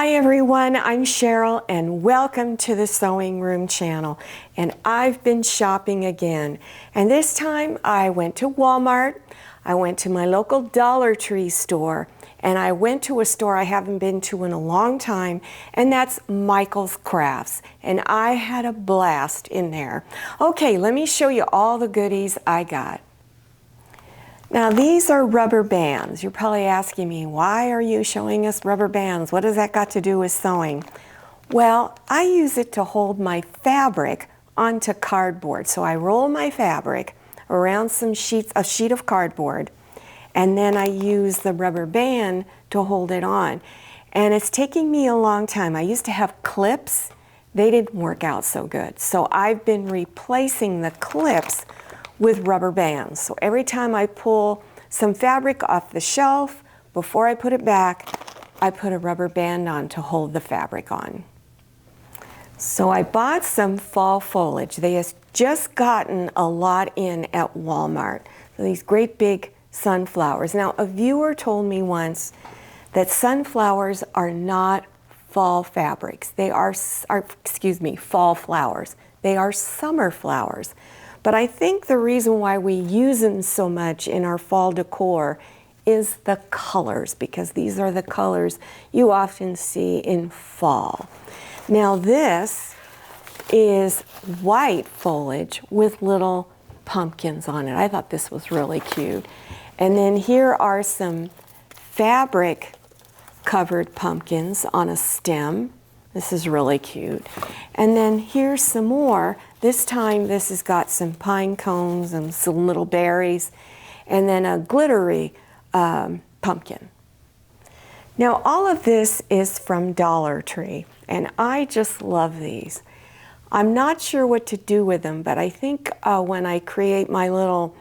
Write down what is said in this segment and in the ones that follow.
Hi everyone, I'm Cheryl and welcome to the Sewing Room channel. And I've been shopping again. And this time I went to Walmart, I went to my local Dollar Tree store, and I went to a store I haven't been to in a long time, and that's Michael's Crafts. And I had a blast in there. Okay, let me show you all the goodies I got. Now these are rubber bands. You're probably asking me, why are you showing us rubber bands? What does that got to do with sewing? Well, I use it to hold my fabric onto cardboard. So I roll my fabric around a sheet of cardboard, and then I use the rubber band to hold it on. And it's taking me a long time. I used to have clips. They didn't work out so good. So I've been replacing the clips with rubber bands. So every time I pull some fabric off the shelf, before I put it back, I put a rubber band on to hold the fabric on. So I bought some fall foliage. They have just gotten a lot in at Walmart. So these great big sunflowers. Now, a viewer told me once that sunflowers are not fall fabrics. They are fall flowers. They are summer flowers. But I think the reason why we use them so much in our fall decor is the colors, because these are the colors you often see in fall. Now this is white foliage with little pumpkins on it. I thought this was really cute. And then here are some fabric covered pumpkins on a stem. This is really cute. And then here's some more. This time this has got some pine cones and some little berries, and then a glittery pumpkin. Now all of this is from Dollar Tree, and I just love these. I'm not sure what to do with them, but I think when I create my little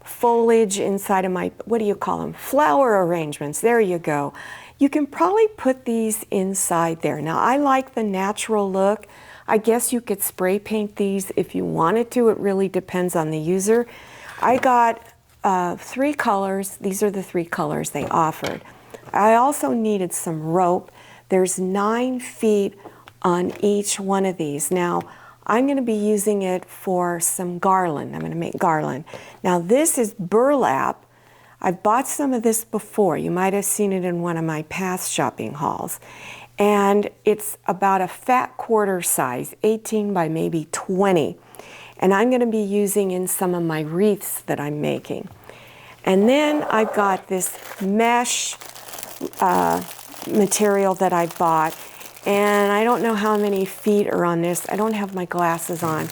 foliage inside of my, what do you call them? Flower arrangements, there you go. You can probably put these inside there. Now I like the natural look. I guess you could spray paint these if you wanted to. It really depends on the user. I got 3 colors. These are the 3 colors they offered. I also needed some rope. There's 9 feet on each one of these. Now I'm going to be using it for some garland. I'm going to make garland. Now this is burlap. I've bought some of this before. You might have seen it in one of my past shopping hauls. And it's about a fat quarter size, 18 by maybe 20. And I'm going to be using in some of my wreaths that I'm making. And then I've got this mesh material that I bought. And I don't know how many feet are on this. I don't have my glasses on.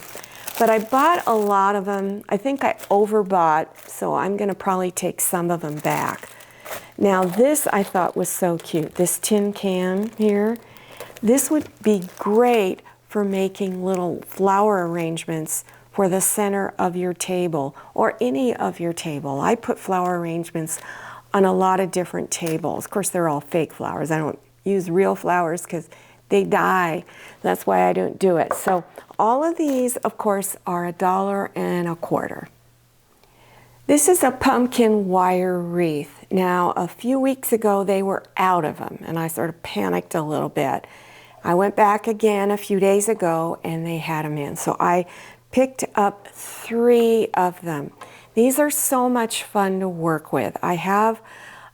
But I bought a lot of them. I think I overbought, so I'm going to probably take some of them back. Now this I thought was so cute, this tin can here. This would be great for making little flower arrangements for the center of your table or any of your table. I put flower arrangements on a lot of different tables. Of course, they're all fake flowers. I don't use real flowers because they die. That's why I don't do it. So all of these, of course, are $1.25. This is a pumpkin wire wreath. Now, a few weeks ago, they were out of them, and I sort of panicked a little bit. I went back again a few days ago, and they had them in. So I picked up 3 of them. These are so much fun to work with. I have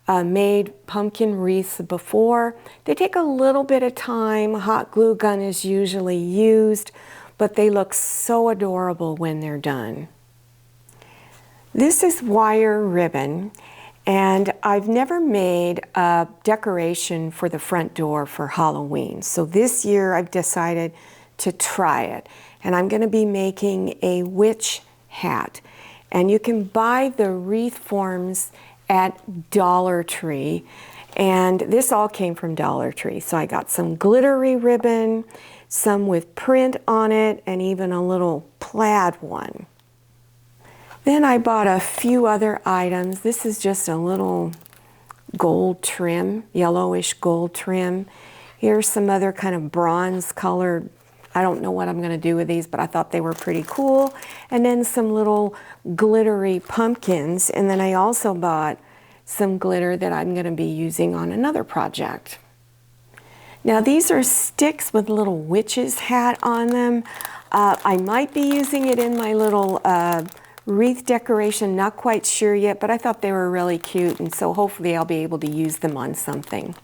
made pumpkin wreaths before. They take a little bit of time. Hot glue gun is usually used, but they look so adorable when they're done. This is wire ribbon, and I've never made a decoration for the front door for Halloween. So this year I've decided to try it, and I'm going to be making a witch hat. And you can buy the wreath forms at Dollar Tree, and this all came from Dollar Tree. So I got some glittery ribbon, some with print on it, and even a little plaid one. Then I bought a few other items. This is just a little gold trim, yellowish gold trim. Here's some other kind of bronze colored, I don't know what I'm going to do with these, but I thought they were pretty cool. And then some little glittery pumpkins. And then I also bought some glitter that I'm going to be using on another project. Now these are sticks with little witch's hat on them. I might be using it in my little wreath decoration, not quite sure yet, but I thought they were really cute, and so hopefully I'll be able to use them on something.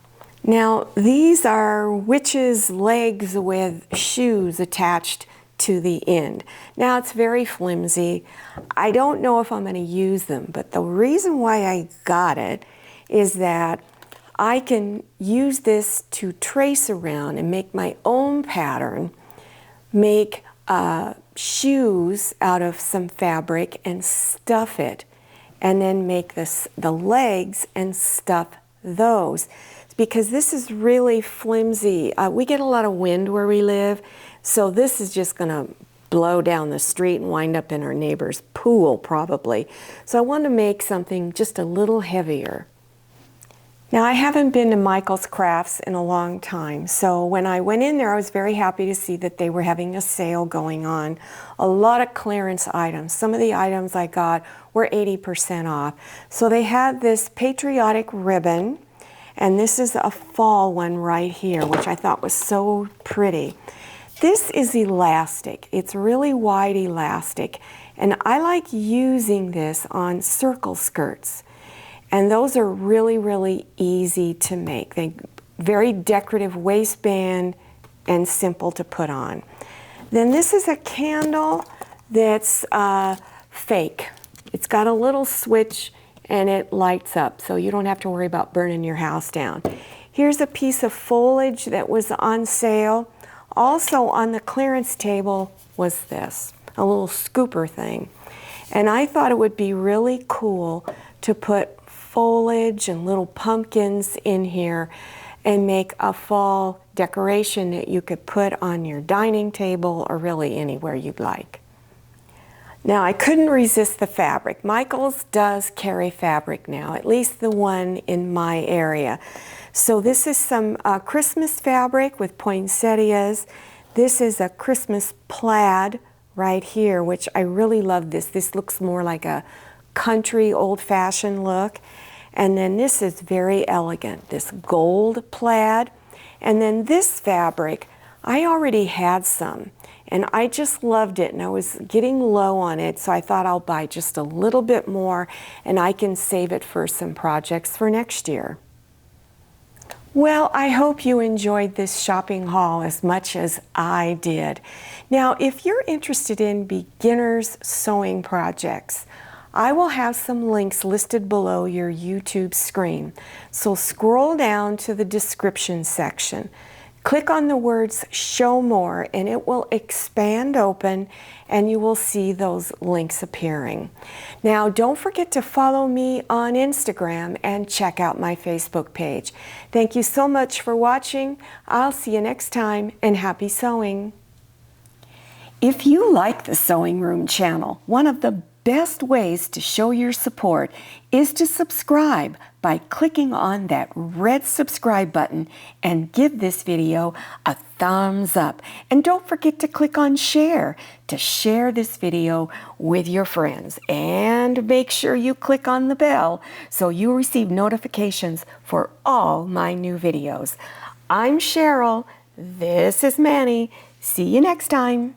Now these are witches' legs with shoes attached to the end. Now it's very flimsy. I don't know if I'm going to use them, but the reason why I got it is that I can use this to trace around and make my own pattern, make shoes out of some fabric and stuff it, and then make the legs and stuff those. Because this is really flimsy. We get a lot of wind where we live, so this is just going to blow down the street and wind up in our neighbor's pool probably. So I want to make something just a little heavier. Now I haven't been to Michael's Crafts in a long time, so when I went in there I was very happy to see that they were having a sale going on. A lot of clearance items. Some of the items I got were 80% off. So they had this patriotic ribbon, and this is a fall one right here, which I thought was so pretty. This is elastic. It's really wide elastic, and I like using this on circle skirts. And those are really, really easy to make. They very decorative waistband and simple to put on. Then this is a candle that's fake. It's got a little switch and it lights up, so you don't have to worry about burning your house down. Here's a piece of foliage that was on sale. Also on the clearance table was this, a little scooper thing. And I thought it would be really cool to put foliage and little pumpkins in here and make a fall decoration that you could put on your dining table or really anywhere you'd like. Now I couldn't resist the fabric. Michael's does carry fabric now, at least the one in my area. So this is some Christmas fabric with poinsettias. This is a Christmas plaid right here, which I really love this. This looks more like a country old-fashioned look. And then this is very elegant, this gold plaid. And then this fabric, I already had some, and I just loved it, and I was getting low on it, so I thought I'll buy just a little bit more, and I can save it for some projects for next year. Well, I hope you enjoyed this shopping haul as much as I did. Now, if you're interested in beginners sewing projects, I will have some links listed below your YouTube screen. So scroll down to the description section. Click on the words Show More and it will expand open and you will see those links appearing. Now don't forget to follow me on Instagram and check out my Facebook page. Thank you so much for watching. I'll see you next time, and happy sewing. If you like the Sewing Room channel, one of the best ways to show your support is to subscribe by clicking on that red subscribe button and give this video a thumbs up. And don't forget to click on share to share this video with your friends. And make sure you click on the bell so you receive notifications for all my new videos. I'm Cheryl. This is Manny. See you next time.